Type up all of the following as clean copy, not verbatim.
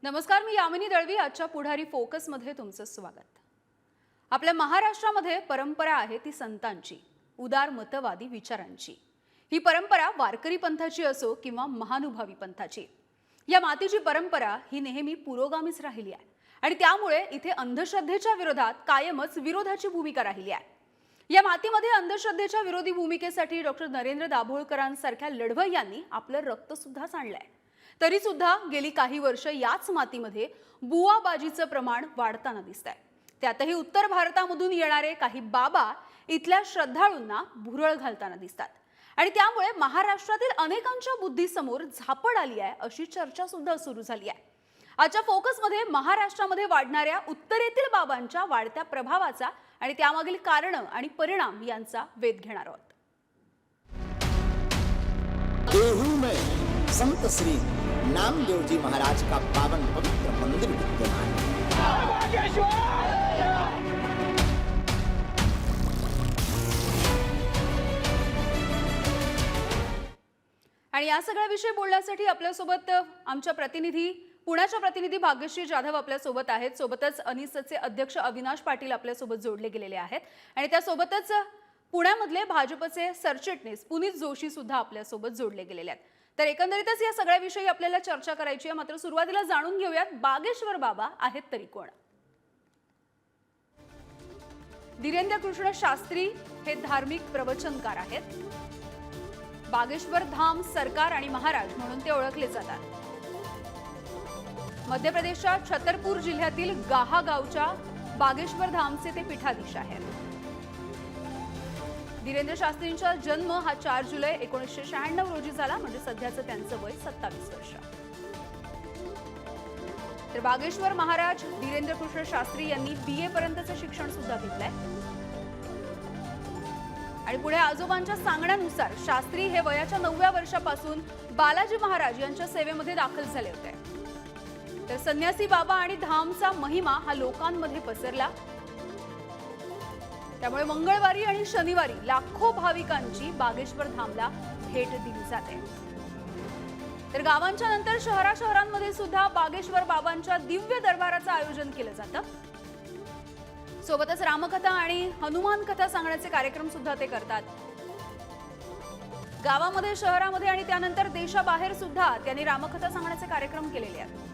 नमस्कार, मी यामिनी दळवी. आजच्या पुढारी फोकसमध्ये तुमचं स्वागत. आपल्या महाराष्ट्रामध्ये परंपरा आहे ती संतांची, उदार मतवादी विचारांची. ही परंपरा वारकरी पंथाची असो किंवा महानुभावी पंथाची, या मातीची परंपरा ही नेहमी पुरोगामीच राहिली आहे आणि त्यामुळे इथे अंधश्रद्धेच्या विरोधात कायमच विरोधाची भूमिका राहिली आहे. या मातीमध्ये अंधश्रद्धेच्या विरोधी भूमिकेसाठी डॉक्टर नरेंद्र दाभोळकरांसारख्या लढवय्यांनी आपलं रक्त सुद्धा सांडलंय. तरी सुद्धा गेली काही वर्ष याच मातीमध्ये बुवाबाजीचं प्रमाण वाढताना दिसतंय. त्यातही उत्तर भारतामधून येणारे काही बाबा इथल्या श्रद्धाळूंना भुरळ घालताना दिसतात आणि त्यामुळे महाराष्ट्रातील अनेकांच्या बुद्धीसमोर झापड आली आहे अशी चर्चा सुद्धा सुरू झाली आहे. आजच्या फोकसमध्ये महाराष्ट्रामध्ये वाढणाऱ्या उत्तरेतील बाबांच्या वाढत्या प्रभावाचा आणि त्यामागील कारणं आणि परिणाम यांचा वेध घेणार आहोत. देहू में संत श्री नामदेव जी महाराज का पावन पवित्र मंदिर विद्यमान आणि या सगळ्या विषयी बोलण्यासाठी आपल्यासोबत आमच्या प्रतिनिधी पुण्याच्या प्रतिनिधी भाग्यश्री जाधव आपल्यासोबत आहेत. सोबतच अनिसचे अध्यक्ष अविनाश पाटील आपल्यासोबत जोडले गेलेले आहेत आणि त्यासोबतच पुण्यामधले भाजपचे सरचिटणीस पुनीत जोशी सुद्धा आपल्यासोबत जोडले गेलेले आहेत. तर एकंदरीतच या सगळ्या विषयी आपल्याला चर्चा करायची आहे. मात्र सुरुवातीला जाणून घेऊयात बागेश्वर बाबा आहेत तरी कोण. धीरेंद्र कृष्ण शास्त्री हे धार्मिक प्रवचनकार आहेत. बागेश्वर धाम सरकार आणि महाराज म्हणून ते ओळखले जातात. मध्य प्रदेशच्या छतरपूर जिल्ह्यातील गाहा गावच्या बागेश्वर धामचे ते पीठाधीश आहेत. धीरेंद्र शास्त्रींचा जन्म हा 4 जुलै 1996 रोजी झाला, म्हणजे सध्याचं त्यांचं वय 27 वर्ष. तर बागेश्वर महाराज धीरेंद्र कृष्ण शास्त्री यांनी BA पर्यंतचं शिक्षण सुद्धा घेतलंय आणि पुढे आजोबांच्या सांगण्यानुसार शास्त्री हे वयाच्या 9व्या वर्षापासून बालाजी महाराज यांच्या सेवेमध्ये दाखल झाले होते. तर संन्यासी बाबा आणि धामचा महिमा हा लोकांमध्ये पसरला. त्यामुळे मंगळवारी आणि शनिवारी लाखो भाविकांची बागेश्वर धामला भेट दिली जाते. तर गावांच्या नंतर शहरांमध्ये सुद्धा बागेश्वर बाबांच्या दिव्य दरबाराचं आयोजन केलं जातं. सोबतच रामकथा आणि हनुमान कथा सांगण्याचे कार्यक्रम सुद्धा ते करतात. गावामध्ये, शहरामध्ये आणि त्यानंतर देशाबाहेर सुद्धा त्यांनी रामकथा सांगण्याचे कार्यक्रम केलेले आहेत.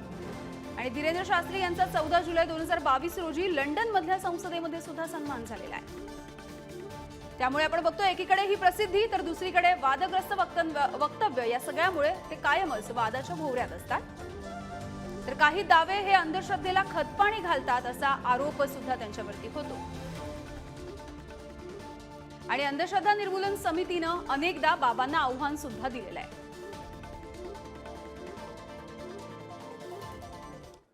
आणि धीरेंद्र शास्त्री यांचा 14 जुलै 2022 रोजी लंडन मधल्या संसदेमध्ये सुद्धा सन्मान झालेला आहे. त्यामुळे आपण बघतो एकीकडे ही प्रसिद्धी तर दुसरीकडे वादग्रस्त वक्तव्य, या सगळ्यामुळे ते कायमच वादाच्या भोवऱ्यात असतात. तर काही दावे हे अंधश्रद्धेला खतपाणी घालतात असा आरोप सुद्धा त्यांच्यावरती होतो आणि अंधश्रद्धा निर्मूलन समितीनं अनेकदा बाबांना आव्हान सुद्धा दिलेलं आहे.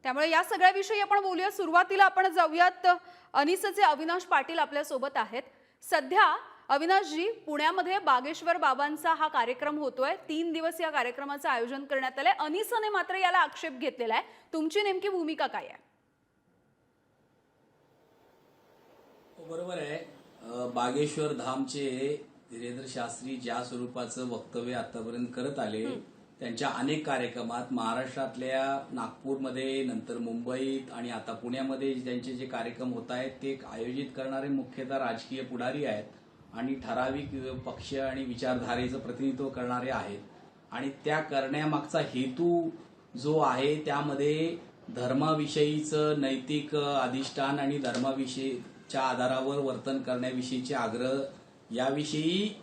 त्यामुळे या सगळ्या विषयी आपण बोलूया. सुरुवातीला आपण जाऊयात अनिसचे अविनाश पाटील आपल्या सोबत आहेत. सध्या अविनाशजी, पुण्यामध्ये बागेश्वर बाबांचा हा कार्यक्रम होतोय. 3 दिवस या कार्यक्रमाचं आयोजन करण्यात आलंय. अनिसने मात्र याला आक्षेप घेतलेला आहे. तुमची नेमकी भूमिका काय आहे? बरोबर आहे. बागेश्वर धामचे धीरेंद्र शास्त्री ज्या स्वरूपाचं वक्तव्य आतापर्यंत करत आले, त्यांच्या अनेक कार्यक्रमात महाराष्ट्रातल्या नागपूरमध्ये, नंतर मुंबईत आणि आता पुण्यामध्ये त्यांचे जे कार्यक्रम होत आहेत ते आयोजित करणारे मुख्यतः राजकीय पुढारी आहेत आणि ठराविक पक्ष आणि विचारधारेचं प्रतिनिधित्व करणारे आहेत. आणि त्या करण्यामागचा हेतू जो आहे त्यामध्ये धर्माविषयीचं नैतिक अधिष्ठान आणि धर्माविषयीच्या आधारावर वर्तन करण्याविषयीचे आग्रह, याविषयी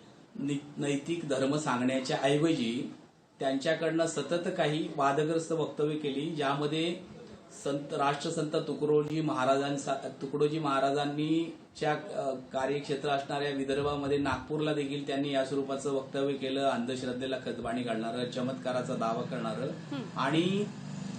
नैतिक धर्म सांगण्याच्या ऐवजी त्यांच्याकडनं सतत काही वादग्रस्त वक्तव्य केली, ज्यामध्ये राष्ट्रसंत तुकडोजी महाराजांनी च्या कार्यक्षेत्र असणाऱ्या विदर्भामध्ये नागपूरला देखील त्यांनी या स्वरूपाचं वक्तव्य केलं, अंधश्रद्धेला खतपाणी घालणारं, चमत्काराचा दावा करणारं. आणि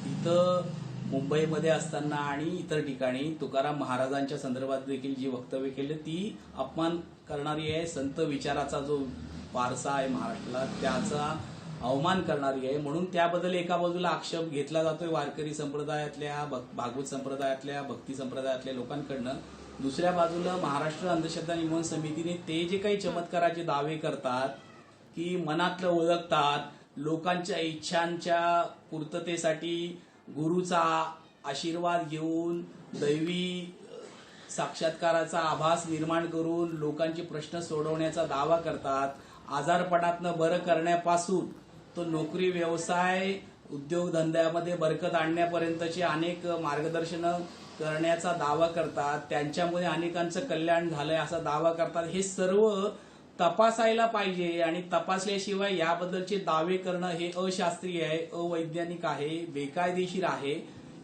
इथं मुंबईमध्ये असताना आणि इतर ठिकाणी तुकाराम महाराजांच्या संदर्भात देखील जी वक्तव्य केली ती अपमान करणारी आहे. संत विचाराचा जो वारसा आहे महाराष्ट्राला त्याचा अवमान करणारी आहे. म्हणून त्याबद्दल एका बाजूला आक्षेप घेतला जातोय वारकरी संप्रदायातल्या, भागवत संप्रदायातल्या, भक्ती संप्रदायातल्या लोकांकडनं. दुसऱ्या बाजूला महाराष्ट्र अंधश्रद्धा निर्मूलन समितीने ते जे काही चमत्काराचे दावे करतात की मनातलं ओळखतात, लोकांच्या इच्छांच्या पूर्ततेसाठी गुरुचा आशीर्वाद घेऊन दैवी साक्षात्काराचा आभास निर्माण करून लोकांचे प्रश्न सोडवण्याचा दावा करतात. आजारपणातनं बरं करण्यापासून तो नोकरी, व्यवसाय, उद्योगधंद्यामध्ये बरकत आणण्यापर्यंतचे अनेक मार्गदर्शन करण्याचा दावा करतात. त्यांच्यामुळे अनेकांचं कल्याण झालंय असा दावा करतात. हे सर्व तपासायला पाहिजे आणि तपासल्याशिवाय याबद्दलचे दावे करणं हे अशास्त्रीय आहे, अवैज्ञानिक आहे, बेकायदेशीर आहे.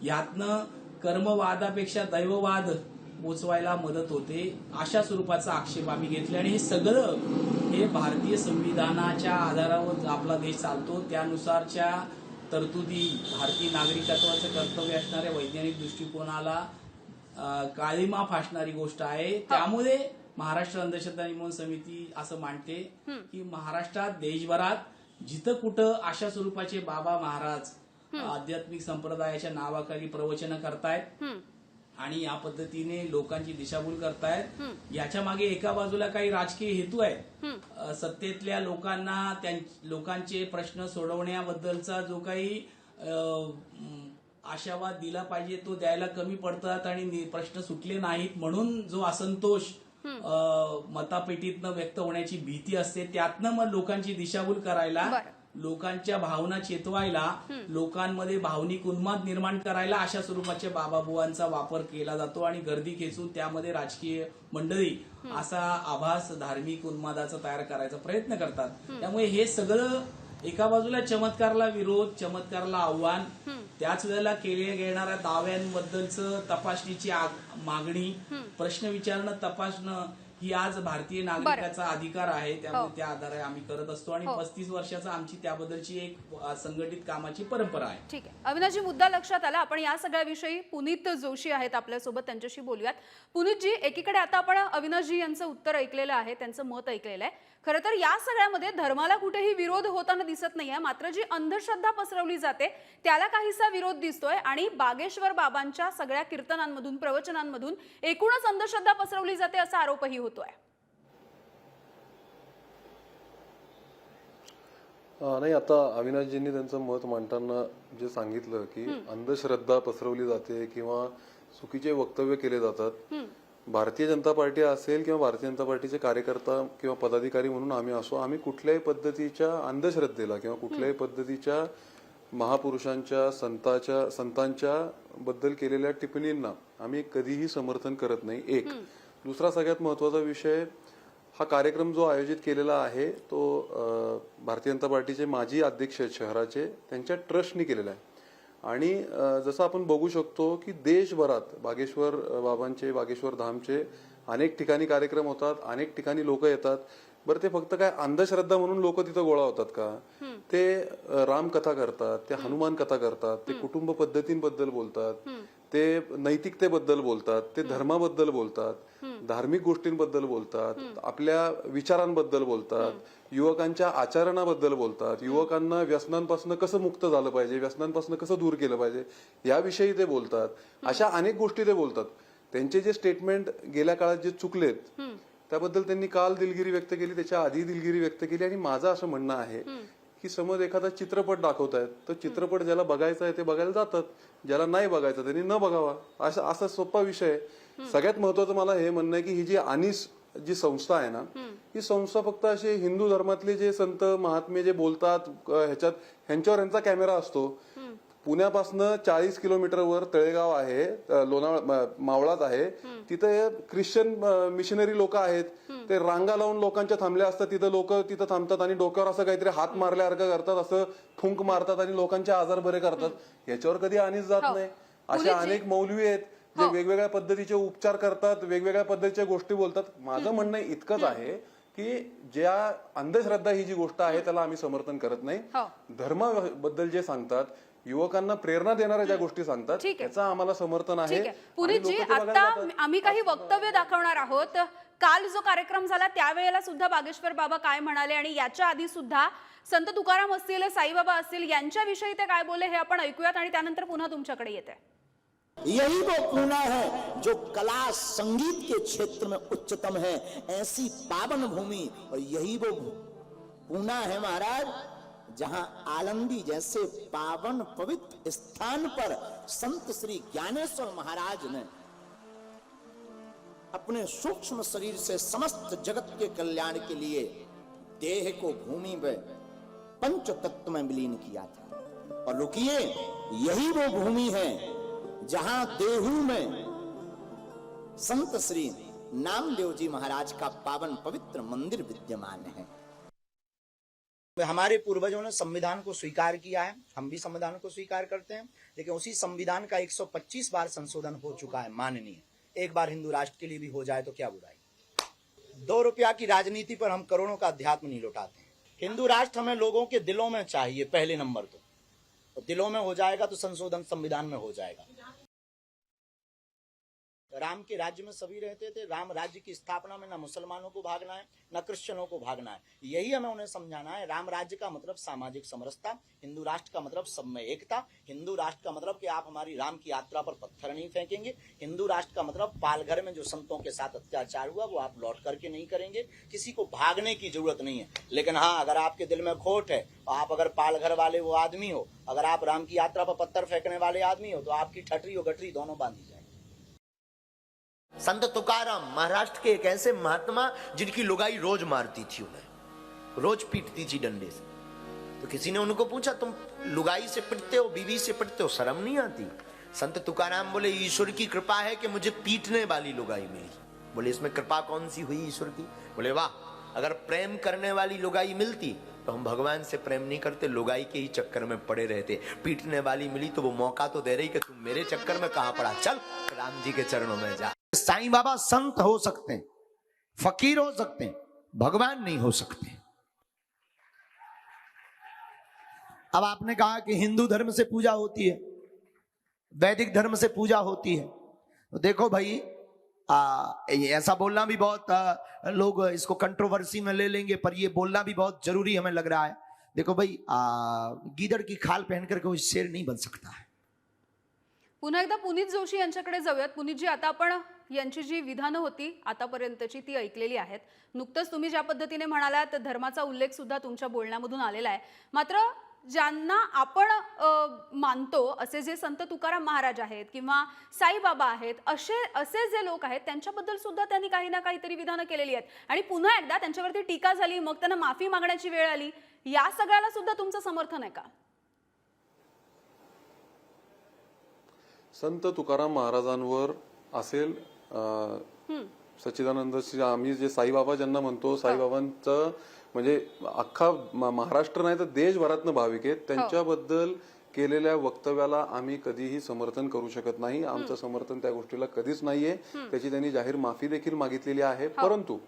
यातनं कर्मवादापेक्षा दैववाद पोचवायला मदत होते. अशा स्वरूपाचा आक्षेप आम्ही घेतले आणि हे सगळं हे भारतीय संविधानाच्या आधारावर आपला देश चालतो. त्यानुसारच्या तरतुदी, भारतीय नागरिकत्वाचं कर्तव्य असणाऱ्या वैज्ञानिक दृष्टिकोनाला काळीमा फासणारी गोष्ट आहे. त्यामुळे महाराष्ट्र अंधश्रद्धा निर्मूलन समिती असं मानते की महाराष्ट्रात, देशभरात जिथं कुठं अशा स्वरूपाचे बाबा महाराज आध्यात्मिक संप्रदायाच्या नावाखाली प्रवचन करतायत आणि या पद्धतीने लोकांची दिशाभूल करतायत, याच्या मागे एका बाजूला काही राजकीय हेतू आहे. सत्तेतल्या लोकांना लोकांचे प्रश्न सोडवण्याबद्दलचा जो काही आशावाद दिला पाहिजे तो द्यायला कमी पडतात आणि प्रश्न सुटले नाहीत म्हणून जो असंतोष मतापेटीतनं व्यक्त होण्याची भीती असते, त्यातनं मग लोकांची दिशाभूल करायला, लोकांच्या भावना चेतवायला, लोकांमध्ये भावनिक उन्माद निर्माण करायला अशा स्वरूपाच्या बाबाबुवांचा वापर केला जातो आणि गर्दी खेचून त्यामध्ये राजकीय मंडळी असा आभास धार्मिक उन्मादाचा तयार करायचा प्रयत्न करतात. त्यामुळे हे सगळं एका बाजूला चमत्कारला विरोध, चमत्कारला आव्हान, त्याच वेळेला केल्या गेणाऱ्या दाव्यांबद्दलचं तपासणीची मागणी, प्रश्न विचारणं, तपासणं ही आज भारतीय नागरिकाचा अधिकार आहे. त्यामुळे त्या आधारे आम्ही करत असतो आणि 35 वर्षाचा आमची त्याबद्दलची एक संघटित कामाची परंपरा आहे. ठीक आहे अविनाशजी, मुद्दा लक्षात आला. आपण या सगळ्याविषयी पुनीत जोशी आहेत आपल्यासोबत, त्यांच्याशी बोलूयात. पुनीतजी, एकीकडे आता आपण अविनाशजी यांचं उत्तर ऐकलेलं आहे, त्यांचं मत ऐकलेलं आहे. खरं तर या सगळ्यामध्ये धर्माला कुठेही विरोध होताना दिसत नाहीये, मात्र जी अंधश्रद्धा पसरवली जाते त्याला काहीसा विरोध दिसतोय आणि बागेश्वर बाबांच्या सगळ्या कीर्तनांमधून, प्रवचनांमधून एकूणच अंधश्रद्धा पसरवली जाते असा आरोपही होतोय. नाही, आता अविनाशजींनी त्यांचं मत मांडताना जे सांगितलं की अंधश्रद्धा पसरवली जाते किंवा चुकीचे वक्तव्य केले जातात, भारतीय जनता पार्टी असेल किंवा भारतीय जनता पार्टीचे कार्यकर्ता किंवा पदाधिकारी म्हणून आम्ही असो, आम्ही कुठल्याही पद्धतीच्या अंधश्रद्धेला किंवा कुठल्याही पद्धतीच्या महापुरुषांच्या संतांच्या बद्दल केलेल्या टिप्पणींना आम्ही कधीही समर्थन करत नाही. एक. दुसरा सगळ्यात महत्वाचा विषय, हा कार्यक्रम जो आयोजित केलेला आहे तो भारतीय जनता पार्टीचे माजी अध्यक्ष शहराचे त्यांच्या ट्रस्टनी केलेला आहे आणि जसं आपण बघू शकतो की देशभरात बागेश्वर बाबांचे, बागेश्वर धामचे अनेक ठिकाणी कार्यक्रम होतात, अनेक ठिकाणी लोक येतात. बरं, ते फक्त काय अंधश्रद्धा म्हणून लोक तिथं गोळा होतात का? ते रामकथा करतात, ते हनुमान कथा करतात, ते कुटुंब पद्धतींबद्दल बोलतात, ते नैतिकतेबद्दल बोलतात, ते धर्माबद्दल बोलतात, धार्मिक गोष्टींबद्दल बोलतात, आपल्या विचारांबद्दल बोलतात, युवकांच्या आचरणाबद्दल बोलतात, युवकांना व्यसनांपासून कसं मुक्त झालं पाहिजे, व्यसनांपासून कसं दूर केलं पाहिजे याविषयी ते बोलतात. अशा अनेक गोष्टी ते बोलतात. त्यांचे जे स्टेटमेंट गेल्या काळात जे चुकलेत त्याबद्दल त्यांनी काल दिलगिरी व्यक्त केली, त्याच्या आधी दिलगिरी व्यक्त केली. आणि माझं असं म्हणणं आहे की समज एखादा चित्रपट दाखवतायत तर चित्रपट ज्याला बघायचा आहे ते बघायला जातात, ज्याला नाही बघायचं त्यांनी न बघावा, असा सोपा विषय आहे. सगळ्यात महत्वाचं मला हे म्हणणं आहे की ही जी अनीस जी संस्था आहे ना, ही संस्था फक्त असे हिंदू धर्मातले जे संत महात्मे जे बोलतात ह्यांच्यावर यांचा कॅमेरा असतो. पुण्यापासून 40 किलोमीटरवर तळेगाव आहे, मावळात आहे, तिथे ख्रिश्चन मिशनरी लोक आहेत, ते रांगा लावून लोकांच्या थांबल्या असतात, तिथं लोक तिथं थांबतात आणि डोक्यावर असं काहीतरी हात मारल्यासारखं करतात, असं फुंक मारतात आणि लोकांचे आजार बरे करतात. याच्यावर कधी आणीच जात नाही. अशा अनेक मौलवी आहेत जे वेगवेगळ्या पद्धतीचे उपचार करतात, वेगवेगळ्या पद्धतीच्या गोष्टी बोलतात. माझं म्हणणं इतकंच आहे की ज्या अंधश्रद्धा ही जी गोष्ट आहे त्याला आम्ही समर्थन करत नाही. धर्माबद्दल जे सांगतात, युवकांना प्रेरणा देणाऱ्या ज्या गोष्टी सांगतात त्याचं आम्हाला समर्थन आहे. पुनीतजी, आता आम्ही काही वक्तव्य दाखवणार आहोत. काल जो कार्यक्रम झाला त्यावेळेला सुद्धा बागेश्वर बाबा काय म्हणाले आणि याच्या आधी सुद्धा संत तुकाराम असतील, साईबाबा असतील यांच्याविषयी ते काय बोलले हे आपण ऐकूयात आणि त्यानंतर पुन्हा तुमच्याकडे येते. यही वो पूना है जो कला संगीत के क्षेत्र में उच्चतम है, ऐसी पावन भूमि. और यही वो पूना है महाराज जहां आलंदी जैसे पावन पवित्र स्थान पर संत श्री ज्ञानेश्वर महाराज ने अपने सूक्ष्म शरीर से समस्त जगत के कल्याण के लिए देह को भूमि में पंच तत्व में विलीन किया था। और रुकिए, यही वो भूमि है जहां देहू में संत श्री नामदेव जी महाराज का पावन पवित्र मंदिर विद्यमान है। हमारे पूर्वजों ने संविधान को स्वीकार किया है, हम भी संविधान को स्वीकार करते हैं, लेकिन उसी संविधान का 125 बार संशोधन हो चुका है माननीय। एक बार हिंदू राष्ट्र के लिए भी हो जाए तो क्या बुराई। 2 रुपया की राजनीति पर हम करोड़ों का अध्यात्म नहीं लौटाते हैं। हिंदू राष्ट्र हमें लोगों के दिलों में चाहिए पहले नंबर तो दिलों में हो जाएगा तो संशोधन संविधान में हो जाएगा। राम के राज्य में सभी रहते थे। राम राज्य की स्थापना में न मुसलमानों को भागना है न क्रिश्चियनों को भागना है, यही हमें उन्हें समझाना है। राम राज्य का मतलब सामाजिक समरसता, हिंदू राष्ट्र का मतलब सब में एकता, हिंदू राष्ट्र का मतलब कि आप हमारी राम की यात्रा पर पत्थर नहीं फेंकेंगे, हिंदू राष्ट्र का मतलब पालघर में जो संतों के साथ अत्याचार हुआ वो आप लौट करके नहीं करेंगे। किसी को भागने की जरूरत नहीं है, लेकिन हाँ, अगर आपके दिल में खोट है, आप अगर पालघर वाले वो आदमी हो, अगर आप राम की यात्रा पर पत्थर फेंकने वाले आदमी हो, तो आपकी ठटरी और गठरी दोनों बांधी जाए। संत तुकाराम महाराष्ट्र के एक ऐसे महात्मा जिनकी लुगाई रोज मारती थी, उन्हें रोज पीटती थी डंडे से। तो किसी ने उनको पूछा, तुम लुगाई से पिटते हो, बीवी से पिटते हो, शर्म नहीं आती? संत तुकाराम बोले, ईश्वर की कृपा है कि मुझे पीटने वाली लुगाई मिली। बोले, इसमें कृपा कौन सी हुई ईश्वर की? बोले, वाह, अगर प्रेम करने वाली लुगाई मिलती तो हम भगवान से प्रेम नहीं करते, लुगाई के ही चक्कर में पड़े रहते। पीटने वाली मिली तो वो मौका तो दे रही कि तुम मेरे चक्कर में कहां पड़ा, चल राम जी के चरणों में जा। साईं बाबा संत हो सकते हैं, फकीर हो सकते हैं, भगवान नहीं हो सकते। अब आपने कहा कि हिंदू धर्म से पूजा होती है, वैदिक धर्म से पूजा होती है, तो देखो भाई, ऐसा बोलना भी बहुत लोग इसको कंट्रोवर्सी में ले लेंगे, पर ये बोलना भी बहुत जरूरी हमें लग रहा है। देखो भाई, गीदड़ की खाल पहन कर कोई शेर नहीं बन सकता है। पुन्हा एकदा पुनीत जोशी यांच्याकडे जाऊयात। पुनीतजी, आता आपण यांची जी विधानं होती आतापर्यंतची ती ऐकलेली आहेत। नुकतंच तुम्ही ज्या पद्धतीने म्हणालात, धर्माचा उल्लेख सुद्धा तुमच्या बोलण्यामधून आलेला आहे। मात्र ज्यांना आपण मानतो असे जे संत तुकाराम महाराज आहेत किंवा साईबाबा आहेत, असे जे लोक आहेत, त्यांच्याबद्दल सुद्धा त्यांनी काही ना काहीतरी विधानं केलेली आहेत आणि पुन्हा एकदा त्यांच्यावरती टीका झाली, मग त्यांना माफी मागण्याची वेळ आली। या सगळ्याला सुद्धा तुमचं समर्थन आहे का? संत तुकाराम महाराजांवर असेल, सच्चिदानंद श्री, आम्ही जे साईबाबा ज्यांना म्हणतो, साईबाबांचं म्हणजे अख्खा महाराष्ट्र नाही तर देशभरातनं भाविक आहेत, त्यांच्याबद्दल केलेल्या वक्तव्याला आम्ही कधीही समर्थन करू शकत नाही। आमचं समर्थन त्या गोष्टीला कधीच नाहीये। त्याची त्यांनी जाहीर माफी देखील मागितलेली आहे। परंतु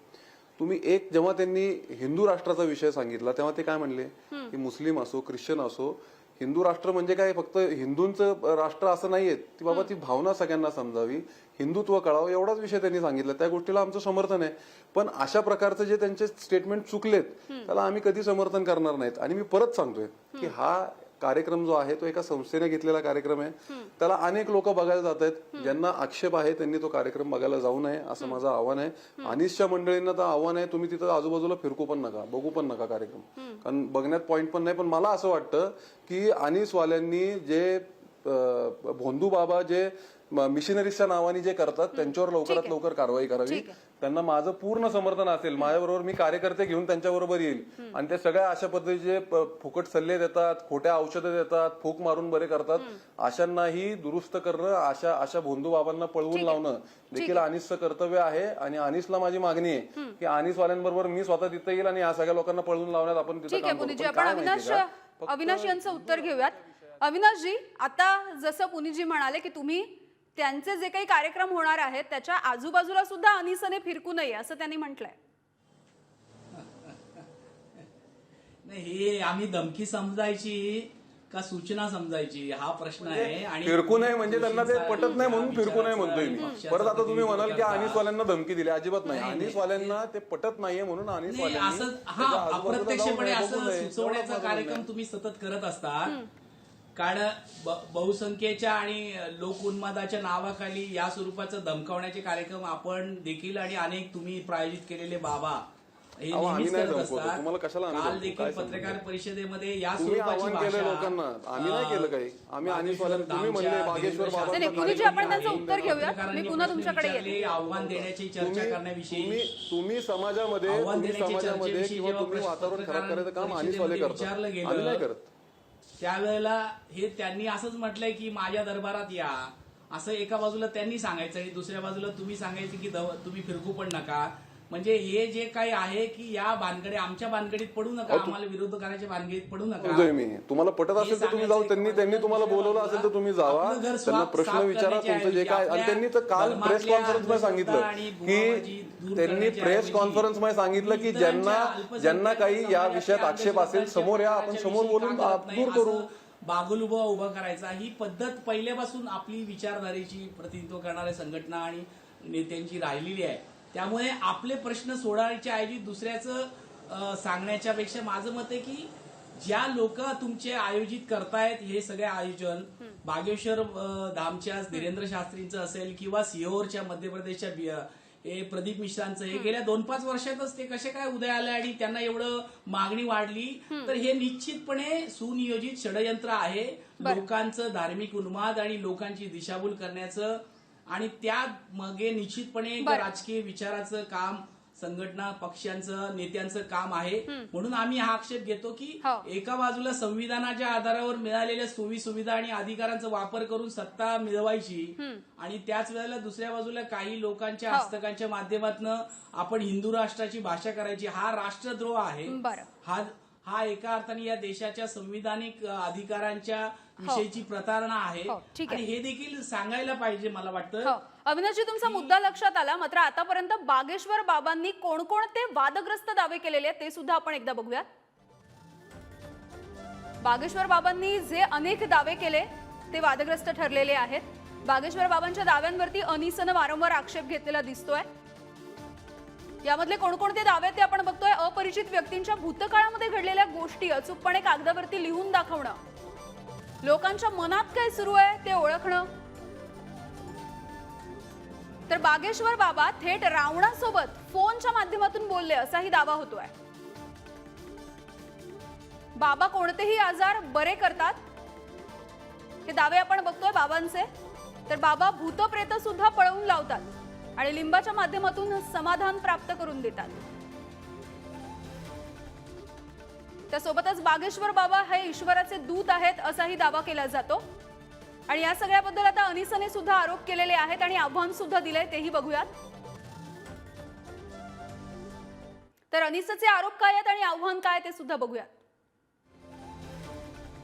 तुम्ही जेव्हा त्यांनी हिंदू राष्ट्राचा विषय सांगितला तेव्हा ते काय म्हणले की मुस्लिम असो ख्रिश्चन असो, हिंदू राष्ट्र म्हणजे काय फक्त हिंदूंचं राष्ट्र असं नाहीये, ती बाबा ती भावना सगळ्यांना समजावी, हिंदुत्व कळावं, एवढाच विषय त्यांनी सांगितला। त्या गोष्टीला आमचं समर्थन आहे। पण अशा प्रकारचे जे त्यांचे स्टेटमेंट चुकलेत त्याला आम्ही कधी समर्थन करणार नाहीत। आणि मी परत सांगतोय की हा कार्यक्रम जो आहे तो एका संस्थेने घेतलेला कार्यक्रम आहे, त्याला अनेक लोक बघायला जात आहेत। ज्यांना आक्षेप आहे त्यांनी तो कार्यक्रम बघायला जाऊ नये असं माझं आव्हान आहे। अनिसच्या मंडळींना तर आव्हान आहे, तुम्ही तिथं आजूबाजूला फिरकू पण नका, बघू पण नका कार्यक्रम, कारण बघण्यात पॉइंट पण नाही। पण मला असं वाटतं की अनिसवाल्यांनी जे भोंदू बाबा जे मिशनरीजच्या नावाने जे करतात त्यांच्यावर लवकरात लवकर कारवाई करावी। त्यांना माझं पूर्ण समर्थन असेल, माझ्याबरोबर मी कार्यकर्ते घेऊन त्यांच्याबरोबर येईल आणि ते सगळ्या अशा पद्धतीचे फुकट सल्ले देतात, खोट्या औषधं देतात, फूक मारून बरे करतात, अशांनाही दुरुस्त करणं, अशा भोंदू बाबांना पळवून लावणं देखील अनिसचं कर्तव्य आहे। आणि अनिसला माझी मागणी आहे की अनिसवाल्यांबरोबर मी स्वतः तिथे येईल आणि या सगळ्या लोकांना पळवून लावण्यात आपण तिथे काम करू। आपण अविनाश यांचं उत्तर घेऊयात। अविनाशजी, आता जसं पुनीतजी म्हणाले की तुम्ही त्यांचे जे काही कार्यक्रम होणार आहेत त्याच्या आजूबाजूला सुद्धा अनिसने फिरकू नये असं त्यांनी म्हटलंय। नाही, हे आम्ही धमकी समजायची का सूचना समजायची हा प्रश्न आहे। आणि फिरकू नये म्हणजे त्यांना ते पटत नाही म्हणून फिरकू नये म्हणतोय मी। परत आता तुम्ही म्हणाल की अनिसवाल्यांना धमकी दिली, अजिबात नाही। अनिसवाल्यांना ते पटत नाहीये म्हणून अनिसवाल्यांनी अप्रत्यक्षपणे असं सुचवण्याचा कार्यक्रम तुम्ही सतत करत असता, कारण बहुसंख्येच्या आणि लोक उन्मादाच्या नावाखाली या स्वरूपाचं धमकावण्याचे कार्यक्रम आपण देखील आणि अनेक तुम्ही प्रायोजित केलेले बाबा हे अहो, आम्ही नेहमीच नाही करत धमकवतो. असतात. तुम्हाला कशाला आम्ही काल धमकवतो? देखील काय पत्रकार संबंध? परिषदेमध्ये या तुम्ही स्वरूपाची आव्हान केलं भाषा, लोकांना, आम्ही नाही केलं काही. आम्ही अनिसवाल्यांना, तुम्ही म्हणले बागेश्वर बाबांचा नाही, गुरुजी, आपण त्यांचं उत्तर घेऊया. मी पुन्हा तुमच्याकडे येते. आव्हान देण्याची चर्चा करण्याविषयी तुम्ही समाजामध्ये आव्हान तुम्ही देण्याची समाजामध्ये चर्चेविषयी किंवा जेव्हा तुम्ही वातावरण खराब करायचं काम परिषदेमध्ये अनिसवाले करतात. विचारलं गेलं, आम्ही नाही करत. त्यावेळेला हे त्यांनी असंच म्हटलंय की माझ्या दरबारात या, असं एका बाजूला त्यांनी सांगायचं आणि दुसऱ्या बाजूला तुम्ही सांगायचं की तुम्ही फिरकू पण नका. म्हणजे हे जे काही आहे की या भानगडी, आमच्या भानगडीत पडू नका, आम्हाला विरोध करायच्या भानगडीत पडू नका. बोलतोय मी, तुम्हाला पटत असेल तर तुम्ही जाऊ. त्यांनी तुम्हाला बोलवलं असेल तर तुम्ही जावा, आपलं घर त्यांना साफ प्रश्न विचारा करण्याच्या तुमचं जे काय. आणि त्यांनी तर काल धर्मातल्या प्रेस कॉन्फरन्स मध्ये सांगितलं आणि की भूमाजी दूर त्यांनी करण्याच्या प्रेस ऐवजी कॉन्फरन्स मध्ये सांगितलं की ज्यांना काही या विषयात आक्षेप असेल समोर या, आपण समोर बोलून दूर करू. बागुल उभा करायचा ही पद्धत पहिल्यापासून आपली विचारधारेची प्रतिनिधित्व करणाऱ्या संघटना आणि नेत्यांची राहिलेली आहे. त्यामुळे आपले प्रश्न सोडवायच्या ऐवजी दुसऱ्याचं सांगण्याच्या पेक्षा माझं मत आहे की ज्या लोक तुमचे आयोजित करतायत हे सगळे आयोजन, बागेश्वर धामच्या धीरेंद्र शास्त्रींचं असेल किंवा सिहोरच्या मध्य प्रदेशच्या हे प्रदीप मिश्रांचं, हे गेल्या 2-5 वर्षातच ते कसे काय उदय आले आणि त्यांना एवढं मागणी वाढली, तर हे निश्चितपणे सुनियोजित षडयंत्र आहे. लोकांचं धार्मिक उन्माद आणि लोकांची दिशाभूल करण्याचं, आणि त्या मागे निश्चितपणे राजकीय विचाराचं काम, संघटना पक्षांचं नेत्यांचं काम आहे. म्हणून आम्ही हा आक्षेप घेतो की एका बाजूला संविधानाच्या आधारावर मिळालेल्या सोयी सुविधा आणि अधिकारांचा वापर करून सत्ता मिळवायची आणि त्याच वेळेला दुसऱ्या बाजूला काही लोकांच्या हस्तकांच्या माध्यमातून आपण हिंदू राष्ट्राची भाषा करायची. हा राष्ट्रद्रोह आहे. हा एका अर्थाने या देशाच्या संविधानिक अधिकारांच्या विषयीची प्रतारणा आहे आणि हे देखील सांगायला पाहिजे मला वाटतं. अविनाशजी, तुमचा मुद्दा लक्षात आला. मात्र आतापर्यंत बागेश्वर बाबांनी कोणकोणते वादग्रस्त दावे केलेले आहेत ते सुद्धा आपण एकदा बघूयात. बागेश्वर बाबांनी जे अनेक दावे केले ते वादग्रस्त ठरलेले आहेत. बागेश्वर बाबांच्या दाव्यांवरती अनिसनं वारंवार आक्षेप घेतलेला दिसतोय. यामधले कोणकोणते दावे ते आपण बघतोय. अपरिचित व्यक्तींच्या भूतकाळामध्ये घडलेल्या गोष्टी अचूकपणे कागदावरती लिहून दाखवणं, लोकांच्या मनात काय सुरू आहे ते ओळखणं, तर बागेश्वर बाबा थेट रावणासोबत फोनच्या माध्यमातून बोलले असाही दावा होतोय. बाबा कोणतेही आजार बरे करतात हे दावे आपण बघतोय बाबांचे. तर बाबा भूतप्रेत सुद्धा पळवून लावतात आणि लिंबाच्या माध्यमातून समाधान प्राप्त करून देतात. त्यासोबतच बागेश्वर बाबा हे ईश्वराचे दूत आहेत असाही दावा केला जातो. आणि या सगळ्याबद्दल आता अनिसने सुद्धा आरोप केलेले आहेत आणि आव्हान सुद्धा दिलंय, तेही बघूयात. तर अनिसचे आरोप काय आहेत आणि आव्हान काय ते सुद्धा बघूयात.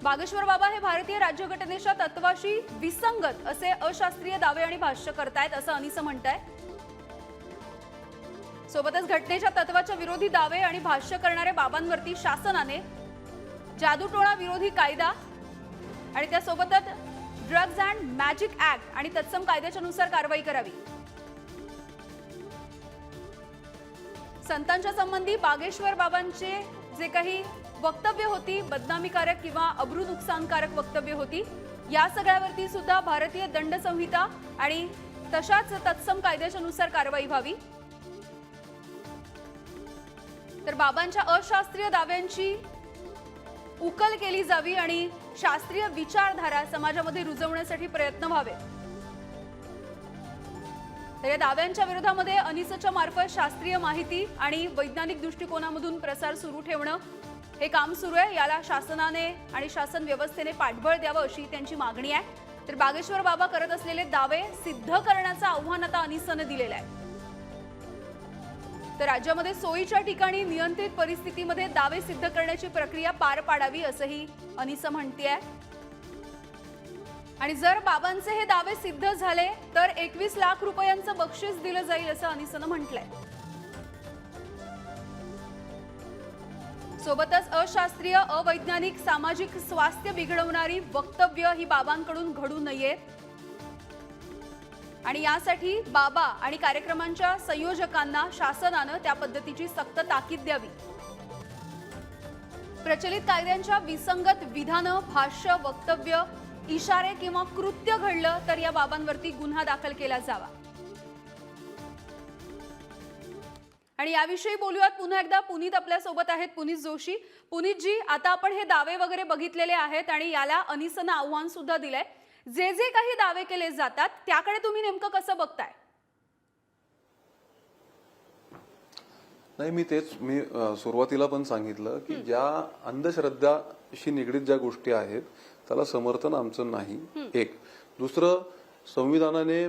बागेश्वर बाबा हे भारतीय राज्यघटनेच्या तत्वाशी विसंगत असे अशास्त्रीय दावे आणि भाष्य करतायत असं अनिस म्हणताय. सोबतच घटनेच्या तत्वाच्या विरोधी दावे आणि भाष्य करणाऱ्या बाबांवरती शासनाने जादूटोणा विरोधी कायदा आणि त्यासोबतच ड्रग्ज अँड मॅजिक ऍक्ट आणि तत्सम कायद्याच्या नुसार कारवाई करावी. संतांच्या संबंधी बागेश्वर बाबांचे जे काही वक्तव्य होती, बदनामीकारक किंवा अब्रू नुकसानकारक वक्तव्य होती, या सगळ्यावरती सुद्धा भारतीय दंड संहिता आणि तशाच तत्सम कायद्याच्या नुसार कारवाई व्हावी. तर बाबांच्या अशास्त्रीय दाव्यांची उकल केली जावी आणि शास्त्रीय विचारधारा समाजामध्ये रुजवण्यासाठी प्रयत्न व्हावे. तर या दाव्यांच्या विरोधामध्ये अनिसच्या मार्फत शास्त्रीय माहिती आणि वैज्ञानिक दृष्टिकोनामधून प्रसार सुरू ठेवणं हे काम सुरू आहे. याला शासनाने आणि शासन व्यवस्थेने पाठबळ द्यावं अशी त्यांची मागणी आहे. तर बागेश्वर बाबा करत असलेले दावे सिद्ध करण्याचं आव्हान आता अनिसने दिलेलं आहे. तर राज्यामध्ये सोयीच्या ठिकाणी नियंत्रित परिस्थितीमध्ये दावे सिद्ध करण्याची प्रक्रिया पार पाडावी असंही अनिस म्हणतेय. आणि जर बाबांचे हे दावे सिद्ध झाले तर 21 लाख रुपयांचं बक्षीस दिलं जाईल असं अनिसनं म्हटलंय. सोबतच अशास्त्रीय, अवैज्ञानिक, सामाजिक स्वास्थ्य बिघडवणारी वक्तव्य ही बाबांकडून घडू नयेत आणि यासाठी बाबा आणि कार्यक्रमांच्या संयोजकांना शासनानं त्या पद्धतीची सक्त ताकीद द्यावी. प्रचलित कायद्यांच्या विसंगत विधानं, भाष्य, वक्तव्य, इशारे किंवा कृत्य घडलं तर या बाबांवरती गुन्हा दाखल केला जावा. आणि याविषयी बोलूयात पुन्हा एकदा. पुनीत आपल्या सोबत आहेत, पुनीत जोशी. पुनीतजी, आता आपण हे दावे वगैरे बघितलेले आहेत आणि याला अनिसनं आव्हान सुद्धा दिलंय. जे जे काही दावे केले जातात त्याकडे तुम्ही नेमकं कसं बघताय? नाही, मी सुरुवातीला पण सांगितलं की ज्या अंधश्रद्धाशी निगडीत ज्या गोष्टी आहेत त्याला समर्थन आमचं नाही. एक. दुसरं, संविधानाने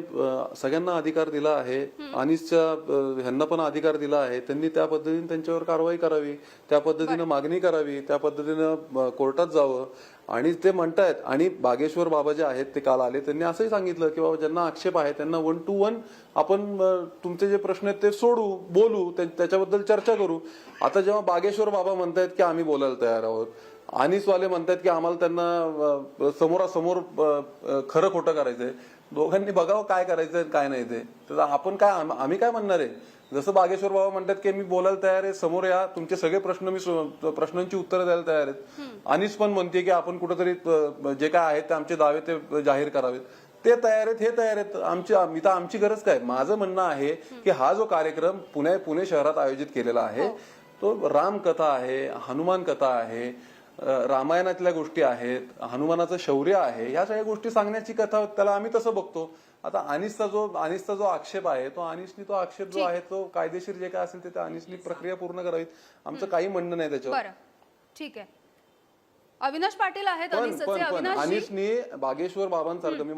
सगळ्यांना अधिकार दिला आहे, अनिसच्या ह्यांना पण अधिकार दिला आहे. त्यांनी त्या पद्धतीने त्यांच्यावर कारवाई करावी, त्या पद्धतीने मागणी करावी, त्या पद्धतीनं कोर्टात जावं. आणि ते म्हणतायत, आणि बागेश्वर बाबा जे आहेत ते काल आले, त्यांनी असंही सांगितलं की बाबा ज्यांना आक्षेप आहे त्यांना 1 to 1 आपण तुमचे जे प्रश्न आहेत ते सोडू, बोलू, त्याच्याबद्दल चर्चा करू. आता जेव्हा बागेश्वर बाबा म्हणतायत की आम्ही बोलायला तयार आहोत, अनिसवाले म्हणतात की आम्हाला त्यांना समोरासमोर खरं खोटं करायचंय, दोघांनी बघावं काय करायचंय काय नाही ते. तर आपण काय, आम्ही काय म्हणणार आहे? जसं बागेश्वर बाबा म्हणतात की मी बोलायला तयार आहे, समोर या, तुमचे सगळे प्रश्न मी प्रश्नांची उत्तरं द्यायला तयार आहेत. अनिस पण म्हणते की आपण कुठेतरी जे काय आहेत ते आमचे दावे ते जाहीर करावेत. ते तयार आहेत, हे तयार आहेत. आमची गरज काय? माझं म्हणणं आहे की हा जो कार्यक्रम पुणे शहरात आयोजित केलेला आहे तो रामकथा आहे, हनुमान कथा आहे, रामायणातल्या गोष्टी आहेत, हनुमानाचं शौर्य आहे, ह्या सगळ्या गोष्टी सांगण्याची कथा, त्याला आम्ही तसं बघतो. आता अनिसचा जो आक्षेप आहे तो अनिसनी तो आक्षेप जो आहे तो कायदेशीर जे काय असेल ते अनिसनी प्रक्रिया पूर्ण करावीत. आमचं काही म्हणणं नाही त्याच्यावर. बरं, ठीक आहे. अविनाश पाटील आहेत अनिसचे. अविनाश, अनिसनी बागेश्वर बाबांसारखं, मी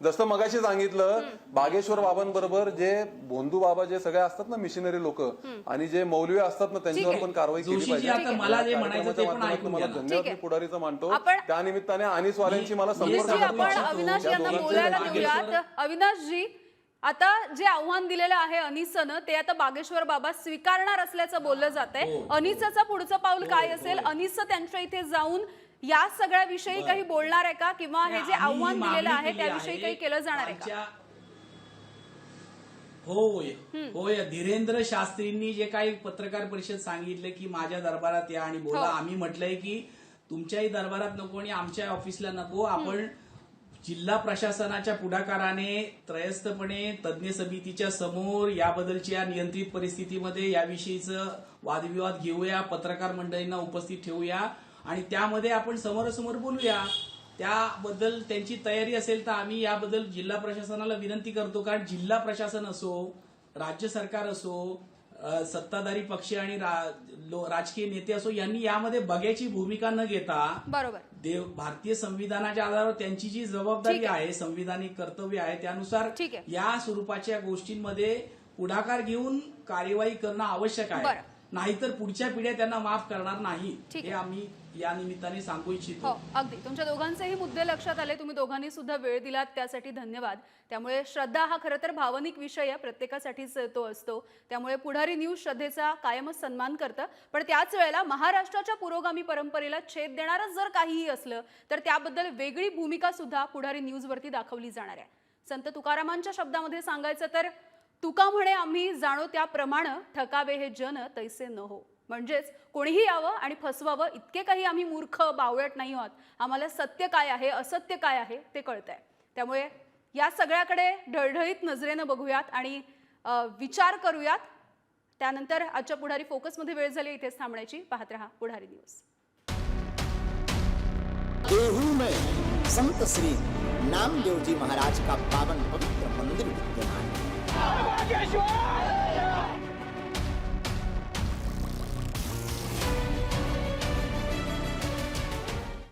जसं मगाशी सांगितलं, बागेश्वर बाबांबरोबर जे भोंदू बाबा जे सगळे असतात ना, मिशनरी लोक आणि जे मौलवी असतात ना, त्यांच्यावर पण कारवाई केली जोशीजी, पाहिजे. आता मला जे म्हणायचं ते पण ऐकून मला घ्या ना. धन्यवाद, मी पुढारीचं मानतो. आपण- त्या निमित्ताने अनिसवाल्यांची मला संपर्क जी, आपण अविनाश यांना बोलायला देऊयात. अविनाशजी, आता जे आव्हान दिलेलं आहे अनिसनं ते आता बागेश्वर बाबा स्वीकारणार असल्याचं बोललं जात आहे. अनिसचं पुढचं पाऊल काय असेल? अनिस त्यांच्या इथे जाऊन या सगळ्या विषयी काही बोलणार आहे का, किंवा हे जे आव्हान दिलेलं आहे त्याविषयी काही केलं जाणार आहे का? होय. धीरेंद्र शास्त्रींनी जे काही पत्रकार परिषद सांगितलं की माझ्या दरबारात या आणि बोला, आम्ही म्हटलंय की तुमच्याही दरबारात नको आणि आमच्या ऑफिसला नको, आपण जिल्हा प्रशासनाच्या पुढाकाराने त्रयस्थपणे तज्ज्ञ समितीच्या समोर याबद्दलच्या नियंत्रित परिस्थितीमध्ये याविषयीचं वादविवाद घेऊया, पत्रकार मंडळींना उपस्थित ठेवूया आणि त्यामध्ये आपण समोरासमोर बोलूया. त्याबद्दल त्यांची तयारी असेल तर आम्ही याबद्दल जिल्हा प्रशासनाला विनंती करतो. कारण जिल्हा प्रशासन असो, राज्य सरकार असो, सत्ताधारी पक्ष आणि राजकीय नेते असो, यांनी यामध्ये बघ्याची भूमिका न घेता बरोबर भारतीय संविधानाच्या आधारावर त्यांची जी जबाबदारी आहे, संविधानिक कर्तव्य आहे, त्यानुसार या स्वरूपाच्या गोष्टींमध्ये पुढाकार घेऊन कार्यवाही करणं आवश्यक आहे. नाहीतर पुढच्या पिढ्या त्यांना माफ करणार नाही, हे आम्ही या निमित्ताने सांगू इच्छितो. अगदी तुमच्या दोघांचेही मुद्दे लक्षात आले. तुम्ही दोघांनी सुद्धा वेळ दिलात त्यासाठी धन्यवाद. त्यामुळे श्रद्धा हा खरं तर भावनिक विषय आहे, प्रत्येकासाठीच तो असतो. त्यामुळे पुढारी न्यूज श्रद्धेचा कायमच सन्मान करतं. पण त्याच वेळेला महाराष्ट्राच्या पुरोगामी परंपरेला छेद देणारं जर काहीही असलं तर त्याबद्दल वेगळी भूमिका सुद्धा पुढारी न्यूजवरती दाखवली जाणार आहे. संत तुकारामांच्या शब्दामध्ये सांगायचं तर, तुका म्हणे आम्ही जाणो त्याप्रमाणे, ठकावे हे जन तैसे न हो. म्हणजेच कोणीही यावं आणि फसवावं इतके काही आम्ही मूर्ख बावळट नाही आहोत. आम्हाला सत्य काय आहे, असत्य काय आहे ते कळतंय. त्यामुळे या सगळ्याकडे ढळढळीत नजरेनं बघूयात आणि विचार करूयात. त्यानंतर आजच्या पुढारी फोकसमध्ये वेळ झाली इथेच थांबण्याची. पाहत रहा पुढारी न्यूज. देहू में संत श्री नामदेव जी महाराज का पावन पवित्र मंदिर विद्यमान है।